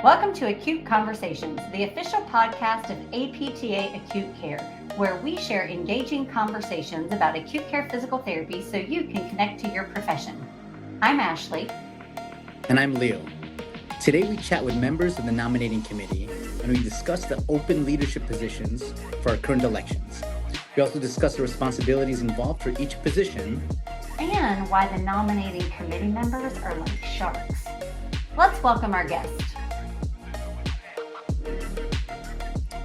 Welcome to Acute Conversations, the official podcast of APTA Acute Care, where we share engaging conversations about acute care physical therapy so you can connect to your profession. I'm Ashley. And I'm Leo. Today we chat with members of the Nominating Committee and we discuss the open leadership positions for our current elections. We also discuss the responsibilities involved for each position and why the nominating committee members are like sharks. Let's welcome our guest.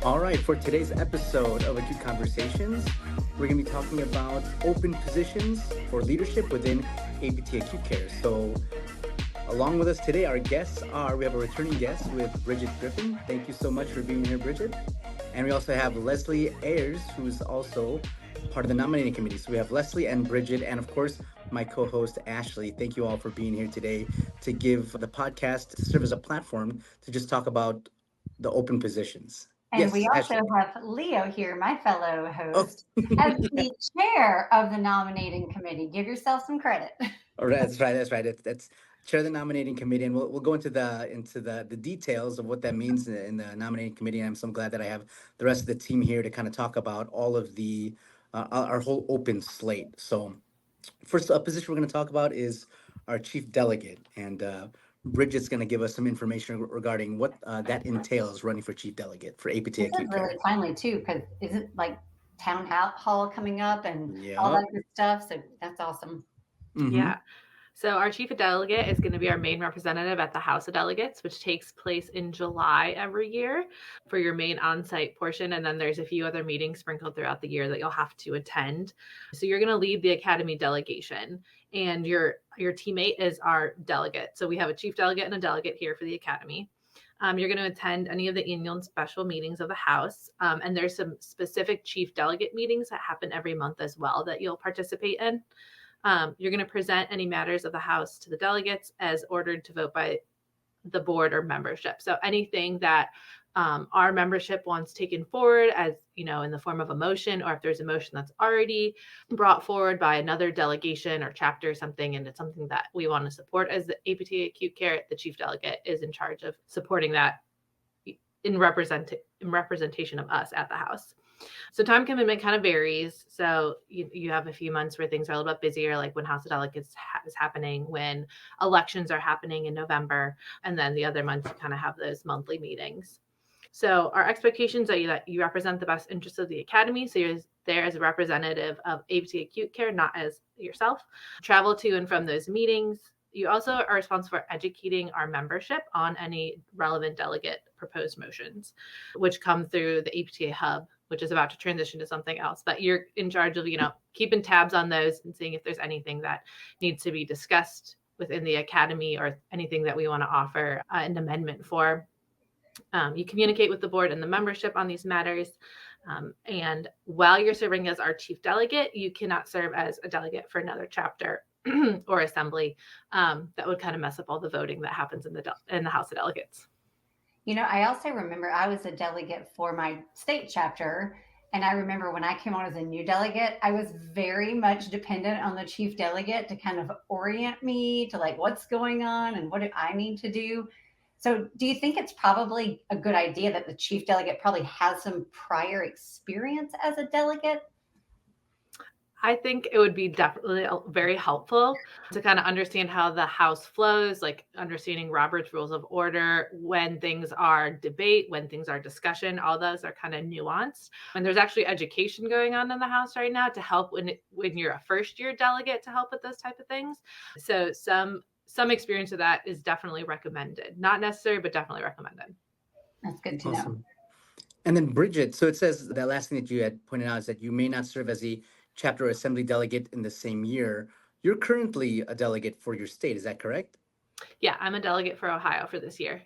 All right, for today's episode of Acute Conversations, we're going to be talking about open positions for leadership within APTA Acute Care. So along with us today, our guests we have a returning guest with Brigid Griffin. Thank you so much for being here, Brigid. And we also have Leslie Ayers, who's also part of the nominating committee. So we have Leslie and Brigid, and of course, my co-host, Ashley. Thank you all for being here today to give the podcast to serve as a platform to just talk about the open positions. And yes, we also have Leo here, my fellow host, as the chair of the nominating committee. Give yourself some credit. All right, that's right. That's chair of the nominating committee, and we'll go into the details of what that means in the nominating committee. And I'm so glad that I have the rest of the team here to kind of talk about all of the our whole open slate. So, first position we're going to talk about is our chief delegate, and Brigid's going to give us some information regarding what that entails running for chief delegate for APTA Acute Care. Really timely too, because isn't like town hall coming up and all that good stuff? So that's awesome. Mm-hmm. Yeah. So our chief of delegate is going to be our main representative at the House of Delegates, which takes place in July every year for your main on-site portion. And then there's a few other meetings sprinkled throughout the year that you'll have to attend. So you're going to lead the Academy delegation, and your teammate is our delegate. So we have a chief delegate and a delegate here for the Academy. You're going to attend any of the annual and special meetings of the House. And there's some specific chief delegate meetings that happen every month as well that you'll participate in. You're going to present any matters of the House to the delegates as ordered to vote by the board or membership. So anything that our membership wants taken forward as, in the form of a motion, or if there's a motion that's already brought forward by another delegation or chapter or something, and it's something that we want to support as the APTA Acute Care, the chief delegate is in charge of supporting that in representation of us at the House. So time commitment kind of varies. So you have a few months where things are a little bit busier, like when House of Delegates is happening, when elections are happening in November, and then the other months you kind of have those monthly meetings. So our expectations are that you represent the best interests of the Academy. So you're there as a representative of APTA Acute Care, not as yourself. Travel to and from those meetings. You also are responsible for educating our membership on any relevant delegate proposed motions, which come through the APTA Hub, which is about to transition to something else. But you're in charge of, keeping tabs on those and seeing if there's anything that needs to be discussed within the Academy or anything that we want to offer an amendment for. You communicate with the board and the membership on these matters. And while you're serving as our chief delegate, you cannot serve as a delegate for another chapter or assembly. That would kind of mess up all the voting that happens in the House of Delegates. I also remember I was a delegate for my state chapter. And I remember when I came on as a new delegate, I was very much dependent on the chief delegate to kind of orient me to what's going on and what do I need to do. So do you think it's probably a good idea that the chief delegate probably has some prior experience as a delegate? I think it would be definitely very helpful to kind of understand how the House flows, like understanding Robert's Rules of Order, when things are debate, when things are discussion, all those are kind of nuanced. And there's actually education going on in the House right now to help when you're a first year delegate to help with those type of things. So some experience of that is definitely recommended. Not necessary, but definitely recommended. That's good to know. And then Brigid, so it says that last thing that you had pointed out is that you may not serve as a chapter or assembly delegate in the same year. You're currently a delegate for your state, is that correct? Yeah, I'm a delegate for Ohio for this year.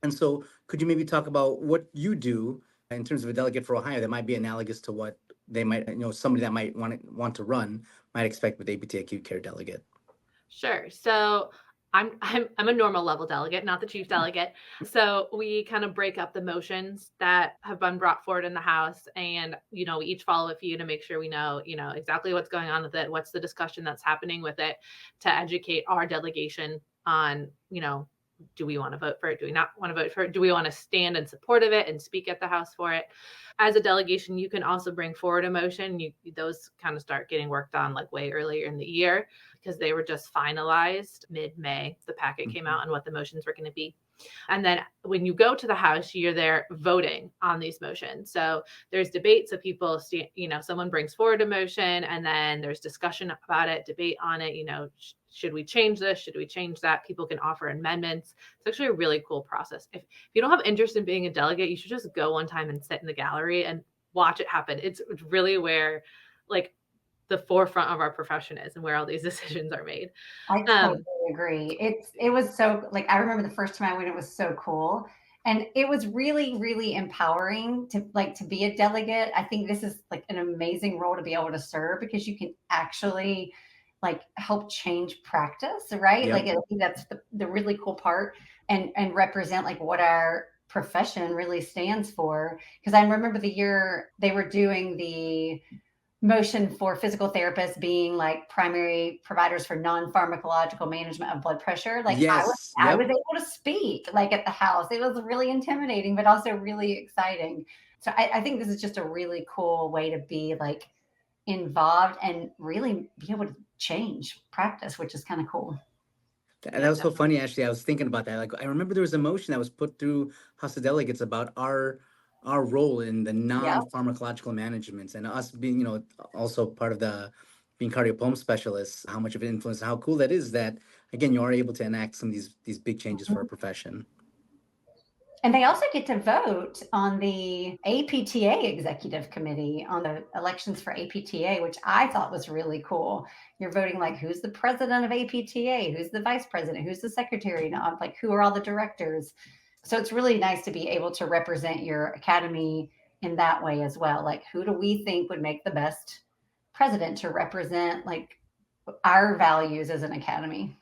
And so could you maybe talk about what you do in terms of a delegate for Ohio that might be analogous to what they might, somebody that might want to run might expect with APTA Acute Care delegate? Sure. So I'm a normal level delegate, not the chief delegate. So we kind of break up the motions that have been brought forward in the House, and we each follow a few to make sure we know exactly what's going on with it, what's the discussion that's happening with it, to educate our delegation on do we want to vote for it? Do we not want to vote for it? Do we want to stand in support of it and speak at the House for it? As a delegation, you can also bring forward a motion. Those kind of start getting worked on like way earlier in the year because they were just finalized mid-May. The packet came out and what the motions were going to be. And then when you go to the House, you're there voting on these motions. So there's debate. So people, someone brings forward a motion and then there's discussion about it, debate on it. Should we change this? Should we change that? People can offer amendments. It's actually a really cool process. If you don't have interest in being a delegate, you should just go one time and sit in the gallery and watch it happen. It's really where like the forefront of our profession is and where all these decisions are made. I totally agree. It was so like, I remember the first time I went, it was so cool. And it was really, really empowering to be a delegate. I think this is like an amazing role to be able to serve because you can actually like help change practice, right? Yep. Like I think that's the really cool part and represent like what our profession really stands for. Because I remember the year they were doing the motion for physical therapists being like primary providers for non-pharmacological management of blood pressure. Like Yes. I was able to speak like at the House. It was really intimidating, but also really exciting. So I think this is just a really cool way to be like involved and really be able to change practice, which is kind of cool. And that was so funny, actually. I was thinking about that. Like, I remember there was a motion that was put through House of Delegates about our role in the non-pharmacological management and us being, also part of the being cardiopulmonary specialists, how much of an influence, how cool that is that, again, you are able to enact some of these big changes for our profession. And they also get to vote on the APTA executive committee on the elections for APTA, which I thought was really cool. You're voting like who's the president of APTA, who's the vice president, who's the secretary, like who are all the directors. So it's really nice to be able to represent your academy in that way as well. Like who do we think would make the best president to represent like our values as an academy?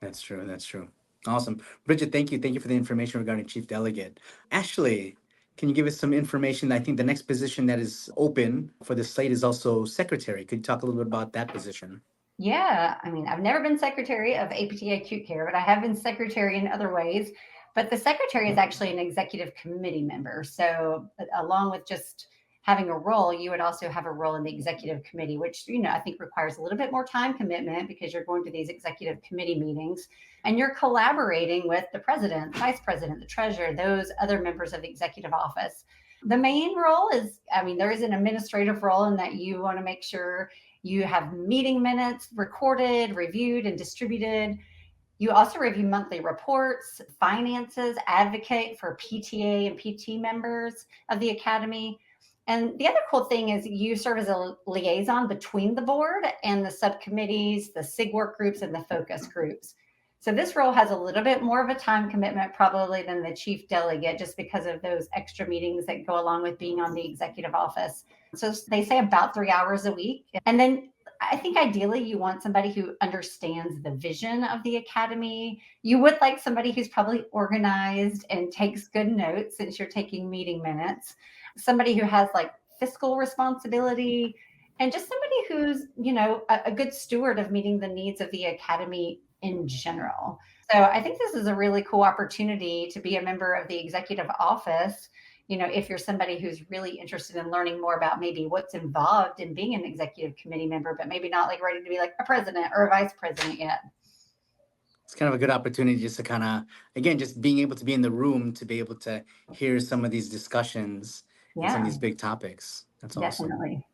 That's true. That's true. Awesome. Brigid, thank you. Thank you for the information regarding Chief Delegate. Ashley, can you give us some information? I think the next position that is open for the slate is also secretary. Could you talk a little bit about that position? Yeah. I mean, I've never been secretary of APTA Acute Care, but I have been secretary in other ways. But the secretary is actually an executive committee member. So along with just having a role, you would also have a role in the executive committee, which, I think requires a little bit more time commitment because you're going to these executive committee meetings and you're collaborating with the president, the vice president, the treasurer, those other members of the executive office. The main role is, there is an administrative role in that you want to make sure you have meeting minutes recorded, reviewed, and distributed. You also review monthly reports, finances, advocate for PTA and PT members of the academy. And the other cool thing is you serve as a liaison between the board and the subcommittees, the SIG work groups, and the focus groups. So this role has a little bit more of a time commitment probably than the chief delegate, just because of those extra meetings that go along with being on the executive office. So they say about 3 hours a week. And then I think ideally you want somebody who understands the vision of the academy. You would like somebody who's probably organized and takes good notes since you're taking meeting minutes. Somebody who has like fiscal responsibility and just somebody who's, a good steward of meeting the needs of the academy in general. So I think this is a really cool opportunity to be a member of the executive office. If you're somebody who's really interested in learning more about maybe what's involved in being an executive committee member, but maybe not like ready to be like a president or a vice president yet. It's kind of a good opportunity just to kind of, again, just being able to be in the room to be able to hear some of these discussions and some of these big topics. That's awesome. Definitely.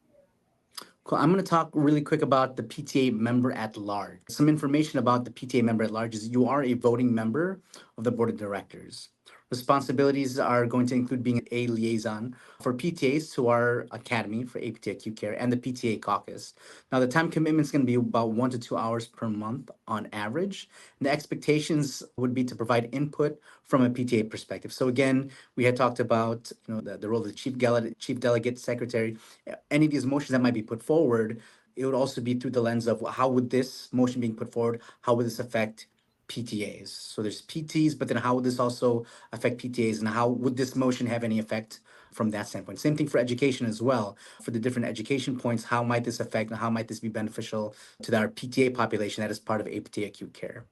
Cool. I'm going to talk really quick about the PTA member at large. Some information about the PTA member at large is you are a voting member of the board of directors. Responsibilities are going to include being a liaison for PTAs to our academy for APTA Acute Care and the PTA caucus. Now, the time commitment is going to be about 1 to 2 hours per month on average. And the expectations would be to provide input from a PTA perspective. So again, we had talked about the role of the chief delegate, secretary. Any of these motions that might be put forward, it would also be through the lens of how would this motion being put forward, how would this affect PTAs? So there's PTs, but then how would this also affect PTAs, and how would this motion have any effect from that standpoint. Same thing for education as well. For the different education points, how might this affect and how might this be beneficial to our PTA population that is part of APTA acute care?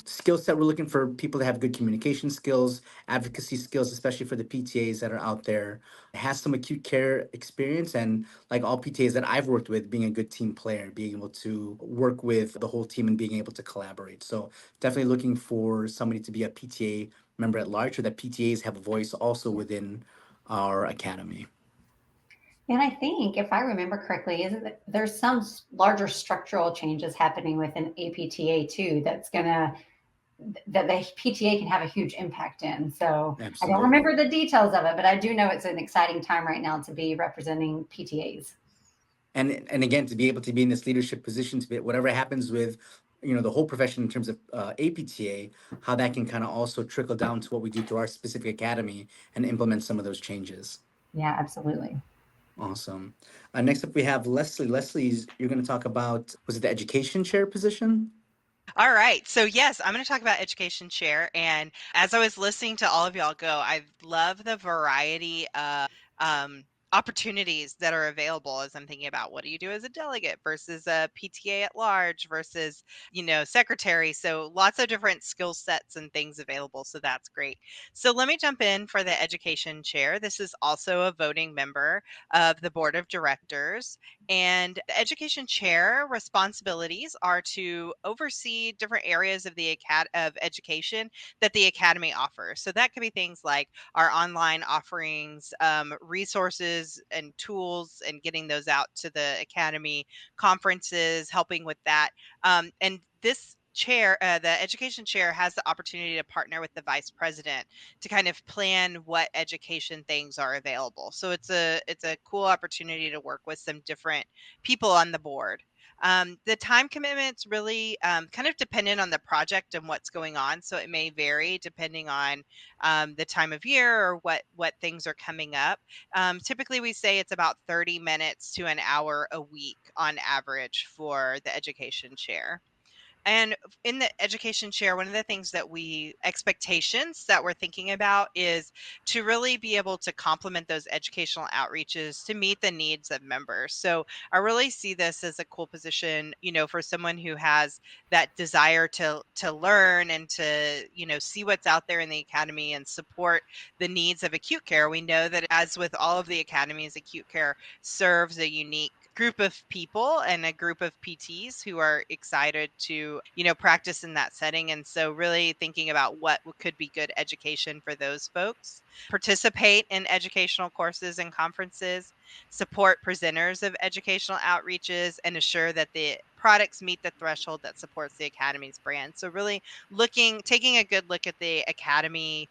Skill set, we're looking for people that have good communication skills, advocacy skills, especially for the PTAs that are out there, has some acute care experience, and like all PTAs that I've worked with, being a good team player, being able to work with the whole team and being able to collaborate. So definitely looking for somebody to be a PTA member at large, or that PTAs have a voice also within our academy. And I think, if I remember correctly, isn't that there's some larger structural changes happening within APTA too that's gonna that the PTA can have a huge impact in. So I don't Absolutely. remember the details of it, but I do know it's an exciting time right now to be representing PTAs. And again, to be able to be in this leadership position, to be whatever happens with the whole profession in terms of APTA, how that can kind of also trickle down to what we do to our specific academy and implement some of those changes. Yeah, absolutely. Awesome. Next up, we have Leslie. Leslie's, you're going to talk about, was it the education chair position? All right. So, yes, I'm going to talk about education chair. And as I was listening to all of y'all go, I love the variety of um, opportunities that are available as I'm thinking about what do you do as a delegate versus a PTA at large versus, secretary. So, lots of different skill sets and things available. So, that's great. So, let me jump in for the education chair. This is also a voting member of the board of directors. And the education chair responsibilities are to oversee different areas of the of education that the academy offers. So that could be things like our online offerings, resources and tools, and getting those out to the academy, conferences, helping with that. And this chair, the education chair, has the opportunity to partner with the vice president to kind of plan what education things are available. So it's a cool opportunity to work with some different people on the board. The time commitment's really kind of dependent on the project and what's going on, so it may vary depending on the time of year or what things are coming up. Typically, we say it's about 30 minutes to an hour a week on average for the education chair. And in the education chair, one of the things that expectations that we're thinking about is to really be able to complement those educational outreaches to meet the needs of members. So I really see this as a cool position, for someone who has that desire to learn and to, see what's out there in the academy and support the needs of acute care. We know that, as with all of the academies, acute care serves a unique group of people and a group of PTs who are excited to, practice in that setting. And so really thinking about what could be good education for those folks. Participate in educational courses and conferences, support presenters of educational outreaches, and assure that the products meet the threshold that supports the academy's brand. So really taking a good look at the academy's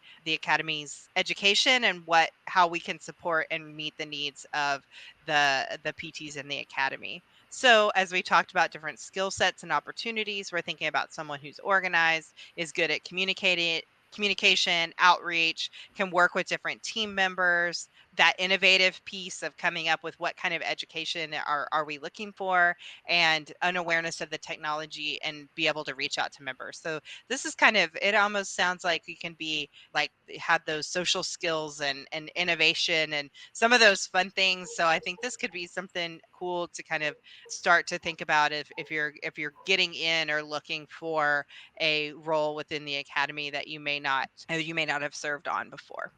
education and how we can support and meet the needs of the PTs in the academy. So as we talked about different skill sets and opportunities, we're thinking about someone who's organized, is good at communication, outreach, can work with different team members, that innovative piece of coming up with what kind of education are we looking for, and an awareness of the technology and be able to reach out to members. So this is it almost sounds like we can be like have those social skills and innovation and some of those fun things. So I think this could be something cool to kind of start to think about if you're getting in or looking for a role within the academy that you may not have served on before.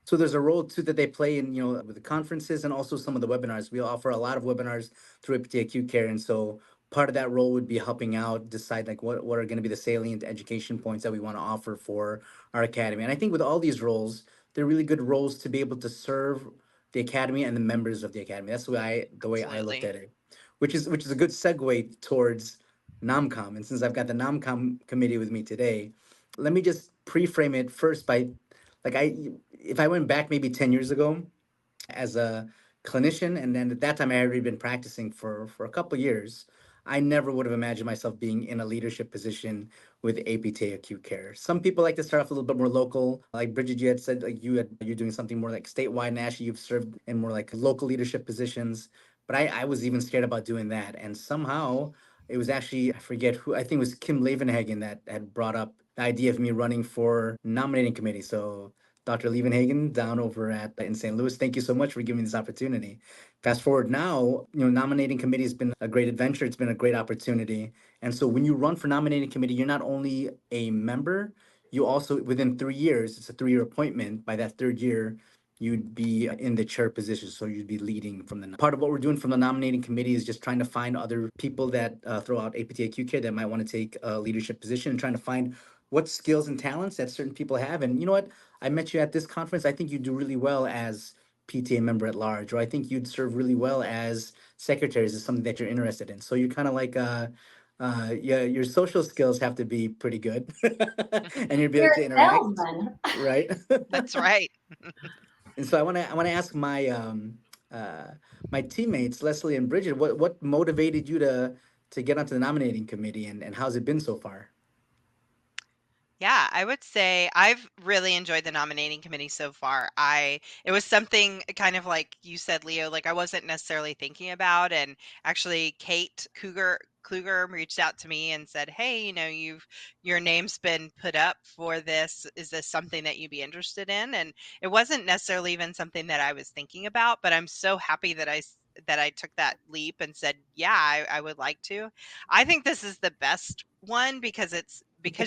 So there's a role too that they play in, with the conferences and also some of the webinars. We offer a lot of webinars through APTA Acute Care, and so part of that role would be helping out decide like what are going to be the salient education points that we want to offer for our academy. And I think with all these roles, they're really good roles to be able to serve the academy and the members of the academy. That's the way I looked Absolutely. at it, which is a good segue towards NomCom. And since I've got the NomCom committee with me today, let me just pre-frame it first by like if I went back maybe 10 years ago as a clinician, and then at that time I had already been practicing for a couple years, I never would have imagined myself being in a leadership position with APTA acute care. Some people like to start off a little bit more local. Like Brigid, you had said like you're doing something more like statewide, and actually you've served in more like local leadership positions. But I was even scared about doing that. And somehow it was actually, I forget who, I think it was Kim Lavenhagen that had brought up the idea of me running for nominating committee. So Dr. Liebenhagen down over in St. Louis. Thank you so much for giving me this opportunity. Fast forward now, nominating committee has been a great adventure. It's been a great opportunity. And so when you run for nominating committee, you're not only a member, you also, within 3 years, it's a 3-year appointment. By that third year, you'd be in the chair position. So you'd be leading from the part of what we're doing from the nominating committee is just trying to find other people that throw out APTA Acute Care that might want to take a leadership position and trying to find what skills and talents that certain people have. And you know what? I met you at this conference. I think you do really well as PTA member at large, or I think you'd serve really well as secretaries is something that you're interested in. So you're kind of like, yeah, your social skills have to be pretty good, and you'd be You're able a to interact, salesman. right? That's right. And so I want to ask uh, my teammates Leslie and Brigid, what motivated you to get onto the nominating committee, and how's it been so far? Yeah, I would say I've really enjoyed the nominating committee so far. It was something kind of like you said, Leo, like I wasn't necessarily thinking about. And actually, Kate Kluger reached out to me and said, "Hey, your name's been put up for this. Is this something that you'd be interested in?" And it wasn't necessarily even something that I was thinking about, but I'm so happy that I took that leap and said, "Yeah, I would like to." I think this is the best one because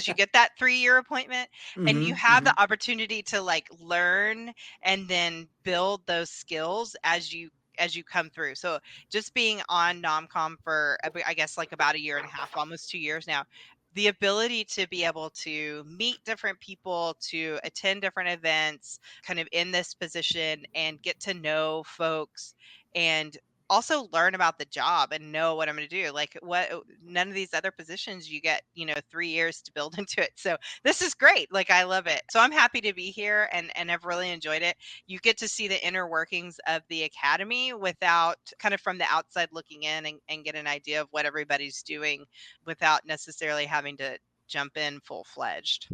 you get that 3-year appointment and you have Mm-hmm. the opportunity to like learn and then build those skills as you come through. So just being on nomcom for I guess like about a year and a half, almost 2 years now, the ability to be able to meet different people, to attend different events, kind of in this position and get to know folks and also learn about the job and know what I'm going to do. Like none of these other positions you get, 3 years to build into it. So this is great. Like I love it. So I'm happy to be here and I've really enjoyed it. You get to see the inner workings of the academy without kind of from the outside looking in and get an idea of what everybody's doing without necessarily having to jump in full-fledged.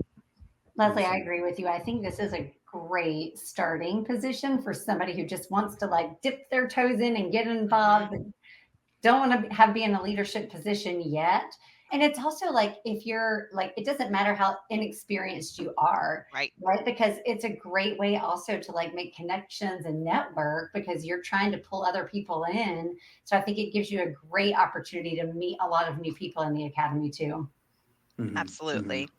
Leslie, I Awesome. agree with you. I think this is a great starting position for somebody who just wants to like dip their toes in and get involved, but don't want to be in a leadership position yet. And it's also like if you're like, it doesn't matter how inexperienced you are, Right. right? Because it's a great way also to like make connections and network because you're trying to pull other people in. So I think it gives you a great opportunity to meet a lot of new people in the academy too. Mm-hmm. Mm-hmm. Absolutely.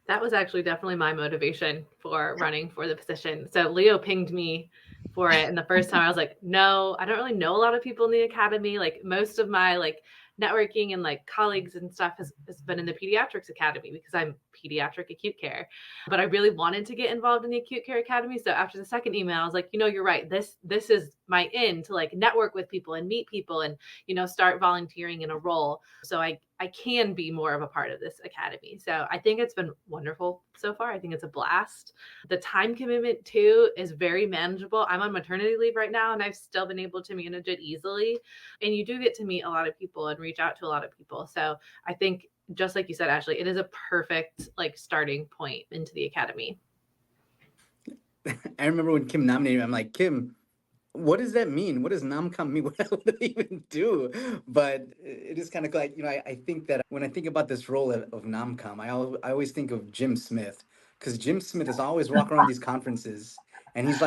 That was actually definitely my motivation for running for the position. So Leo pinged me for it. And the first time I was like, no, I don't really know a lot of people in the academy. Like most of my like networking and like colleagues and stuff has been in the pediatrics academy because I'm pediatric acute care. But I really wanted to get involved in the acute care academy. So after the second email, I was like, you're right. This is my in to like network with people and meet people and, start volunteering in a role. So I can be more of a part of this academy. So I think it's been wonderful so far. I think it's a blast. The time commitment too is very manageable. I'm on maternity leave right now and I've still been able to manage it easily. And you do get to meet a lot of people and reach out to a lot of people. So I think just like you said, Ashley, it is a perfect like starting point into the academy. I remember when Kim nominated me, I'm like, Kim, what does that mean? What does NomCom mean? What do they even do? But it is kind of like, I think that when I think about this role of NomCom, I always think of Jim Smith because Jim Smith is always walking around these conferences and he's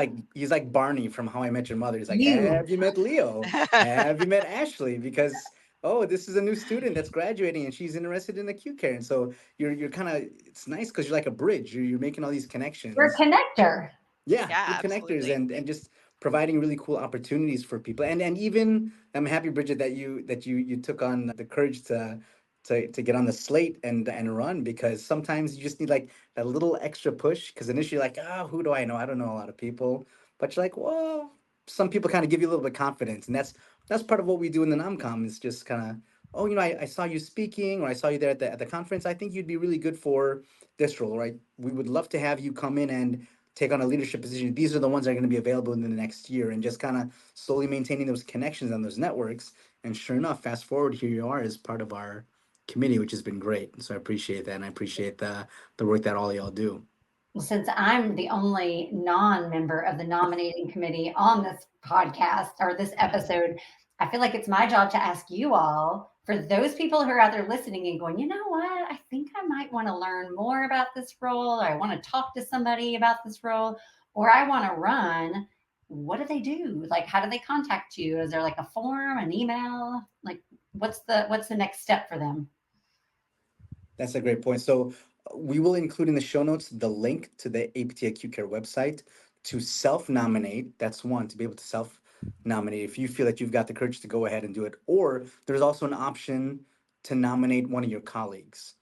like Barney from How I Met Your Mother. He's like, You have you met Leo? Have you met Ashley? Because oh, this is a new student that's graduating and she's interested in acute care. And so you're kind of it's nice because you're like a bridge. You're making all these We're a connections. connector. Yeah, Yeah, you're connectors absolutely. and just providing really cool opportunities for people. And even I'm happy, Bridget, that you took on the courage to get on the slate and run because sometimes you just need like that little extra push because initially you're like, oh, who do I know? I don't know a lot of people. But you're like, well, some people kind of give you a little bit of confidence. And that's part of what we do in the NomCom is just kind of, oh, I saw you speaking or I saw you there at the conference. I think you'd be really good for this role, right? We would love to have you come in and take on a leadership position. These are the ones that are going to be available in the next year, and just kind of slowly maintaining those connections on those networks. And sure enough, fast forward, here you are as part of our committee, which has been great. So I appreciate that, and I appreciate the work that all y'all do. Well, since I'm the only non-member of the nominating committee on this podcast or this episode, I feel like it's my job to ask you all, for those people who are out there listening and going, you know what, I think I might want to learn more about this role, or I want to talk to somebody about this role, or I want to run. What do they do? Like, how do they contact you? Is there like a form, an email? Like, what's the next step for them? That's a great point. So we will include in the show notes the link to the APTA Acute Care website to self-nominate. That's one, to be able to self-nominate if you feel that you've got the courage to go ahead and do it. Or there's also an option to nominate one of your colleagues.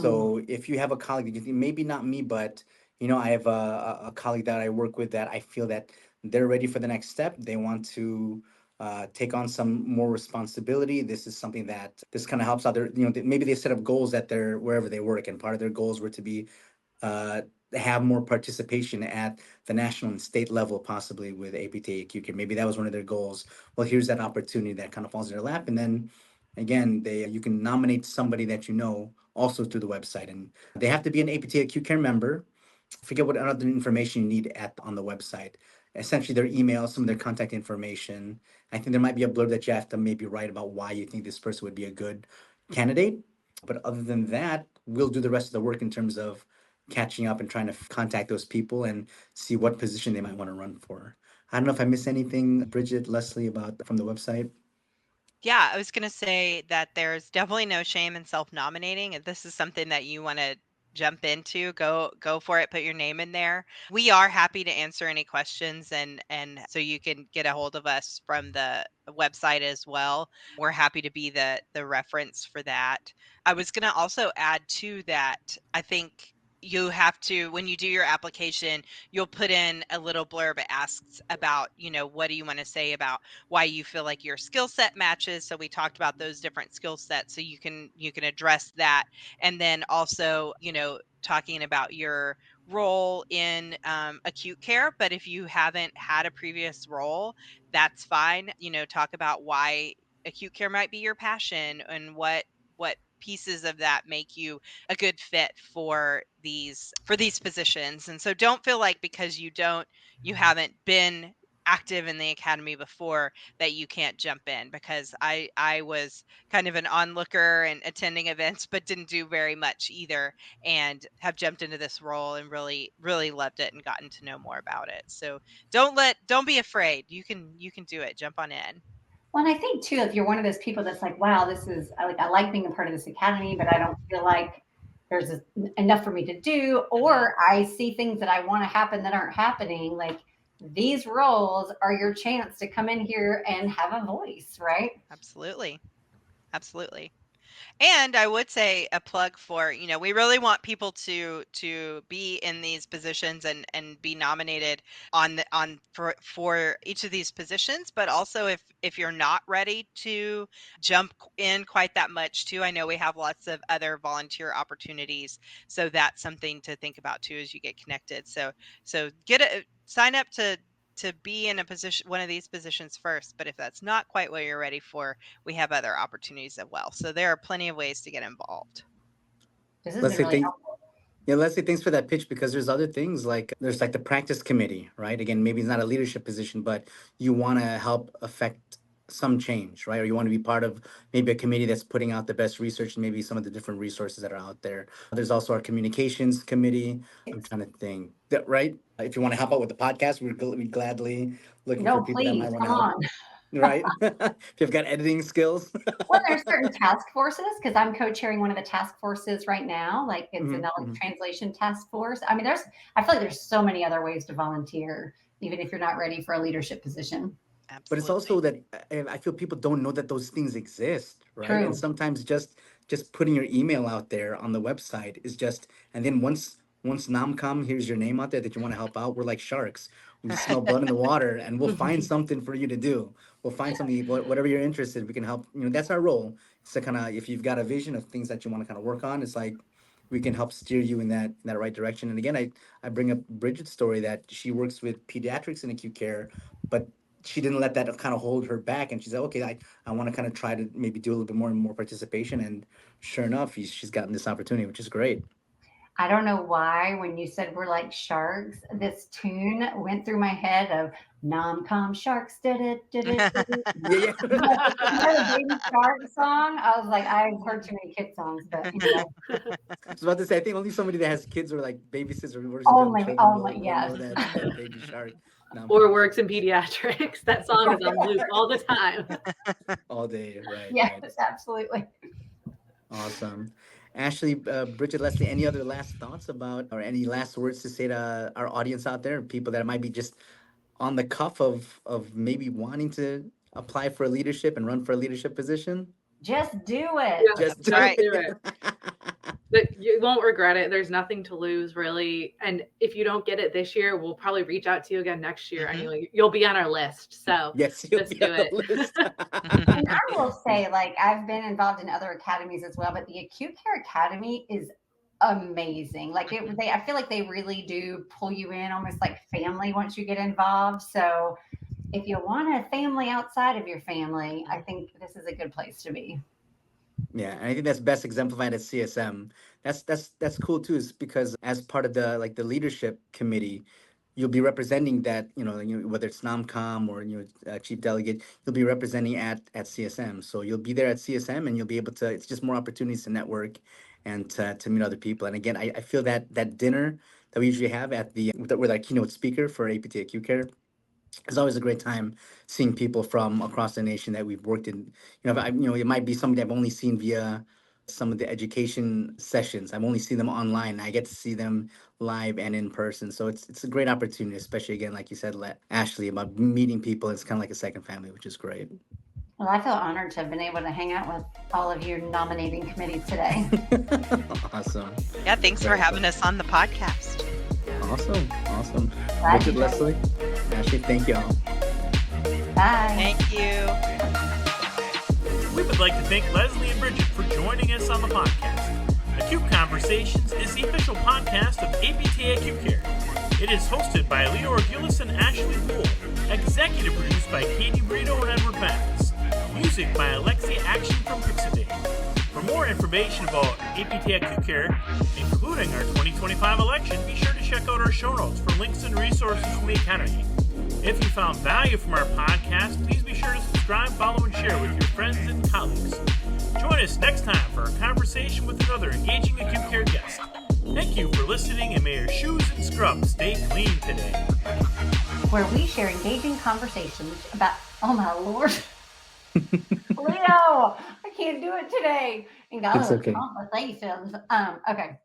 So if you have a colleague that you think, maybe not me, but I have a colleague that I work with that I feel that they're ready for the next step. They want to take on some more responsibility. This is something that this kind of helps out their, maybe they set up goals at their wherever they work, and part of their goals were to be uh, have more participation at the national and state level, possibly with APTA Acute Care. Maybe that was one of their goals. Well, here's that opportunity that kind of falls in their lap, and then again, you can nominate somebody that also through the website, and they have to be an APTA Acute Care member. Forget what other information you need on the website. Essentially, their email, some of their contact information. I think there might be a blurb that you have to maybe write about why you think this person would be a good candidate. But other than that, we'll do the rest of the work in terms of catching up and trying to contact those people and see what position they might want to run for. I don't know if I missed anything, Brigid, Leslie, about from the website. Yeah, I was going to say that there's definitely no shame in self-nominating. If this is something that you want to jump into, go for it, put your name in there. We are happy to answer any questions, and so you can get a hold of us from the website as well. We're happy to be the reference for that. I was going to also add to that, I think you have to, when you do your application, you'll put in a little blurb. It asks about, what do you want to say about why you feel like your skill set matches. So we talked about those different skill sets, so you can address that. And then also, talking about your role in acute care. But if you haven't had a previous role, that's fine. Talk about why acute care might be your passion, and what pieces of that make you a good fit for these positions. And so don't feel like because you haven't been active in the academy before that you can't jump in, because I was kind of an onlooker and attending events but didn't do very much either, and have jumped into this role and really loved it and gotten to know more about it. So don't be afraid. You can do it. Jump on in. Well, and I think too, if you're one of those people that's like, wow, this is I like being a part of this academy, but I don't feel like there's enough for me to do, or I see things that I want to happen that aren't happening. Like, these roles are your chance to come in here and have a voice, right? Absolutely. And I would say a plug for, we really want people to be in these positions and be nominated for each of these positions. But also, if you're not ready to jump in quite that much too, I know we have lots of other volunteer opportunities. So that's something to think about too as you get connected. So sign up to be in a position, one of these positions first. But if that's not quite what you're ready for, we have other opportunities as well. So there are plenty of ways to get involved. This has Let's been say really thank, helpful. Yeah, Leslie, thanks for that pitch, because there's other things like there's like the practice committee, right? Again, maybe it's not a leadership position, but you want to help affect some change, right? Or you want to be part of maybe a committee that's putting out the best research and maybe some of the different resources that are out there. There's also our communications committee. I'm trying to think, right? If you want to help out with the podcast, we'd gladly looking for No, people that might please want to come help, on. right? If you've got editing skills. Well, there's certain task forces, because I'm co-chairing one of the task forces right now. Like, it's a Mhm, knowledge mhm. translation task force. I mean, I feel like there's so many other ways to volunteer, even if you're not ready for a leadership position. But it's Absolutely. also that I feel people don't know that those things exist, right? And True. sometimes just putting your email out there on the website is just, and then once NomCom hears your name out there that you want to help out, we're like sharks. We smell blood in the water, and we'll find something for you to do. We'll find something, whatever you're interested, we can help. That's our role. It's to kind of, if you've got a vision of things that you want to kind of work on, it's like we can help steer you in that right direction. And again, I bring up Brigid's story that she works with pediatrics in acute care, but she didn't let that kind of hold her back, and she said, okay, I want to kind of try to maybe do a little bit more and more participation, and sure enough, she's gotten this opportunity, which is great. I don't know why when you said we're like sharks, this tune went through my head of nom com sharks did it, did it, did it. Yeah, You know the Baby Shark song? I was like, I've heard too many kid songs, but anyway. I was about to say, I think only somebody that has kids or like babysits or works with young Only, children will yes. know that Baby Shark. Or works in pediatrics. That song is on loop all the time. All day, right? Yes, right. absolutely. Awesome. Ashley, Bridget, Leslie, any other last thoughts about, or any last words to say to our audience out there, people that might be just on the cuff of maybe wanting to apply for a leadership and run for a leadership position? Just do it. Yeah, Just do Right. it. But you won't regret it. There's nothing to lose, really. And if you don't get it this year, we'll probably reach out to you again next year. Mhm. Anyway, you'll be on our list. So Yes, you'll just be do on the it. list. And I will say, like, I've been involved in other academies as well, but the Acute Care Academy is amazing. Like, I feel like they really do pull you in almost like family once you get involved. So if you want a family outside of your family, I think this is a good place to be. Yeah, and I think that's best exemplified at CSM. That's cool too, is because as part of the leadership committee, you'll be representing that, whether it's NomCom or chief delegate, you'll be representing at CSM. So you'll be there at CSM and you'll be able to. It's just more opportunities to network and to meet other people. And again, I feel that dinner that we usually have at with our keynote speaker for APTA Acute Care. It's always a great time seeing people from across the nation that we've worked in. It might be somebody I've only seen via some of the education sessions. I've only seen them online. And I get to see them live and in person. So it's a great opportunity, especially again, like you said, Ashley, about meeting people. It's kind of like a second family, which is great. Well, I feel honored to have been able to hang out with all of your nominating committee today. Awesome. Yeah, thanks for Very having cool. us on the podcast. Awesome. Glad Richard, you Leslie, Ashley, thank you all. Bye. Thank you. We would like to thank Leslie and Brigid for joining us on the podcast. Acute Conversations is the official podcast of APTA Acute Care. It is hosted by Leora Gillis and Ashley Wool, executive produced by Katie Brito and Edward Bass, music by Alexi Action from Pixabay. For more information about APTA Acute Care, including our 2025 election, be sure to check out our show notes for links and resources from the Academy. If you found value from our podcast, please be sure to subscribe, follow, and share with your friends and colleagues. Join us next time for a conversation with another engaging acute care guest. Thank you for listening, and may your shoes and scrubs stay clean today. Where we share engaging conversations about, oh my Lord. Leo, I can't do it today. And It's God, okay. conversations. Okay.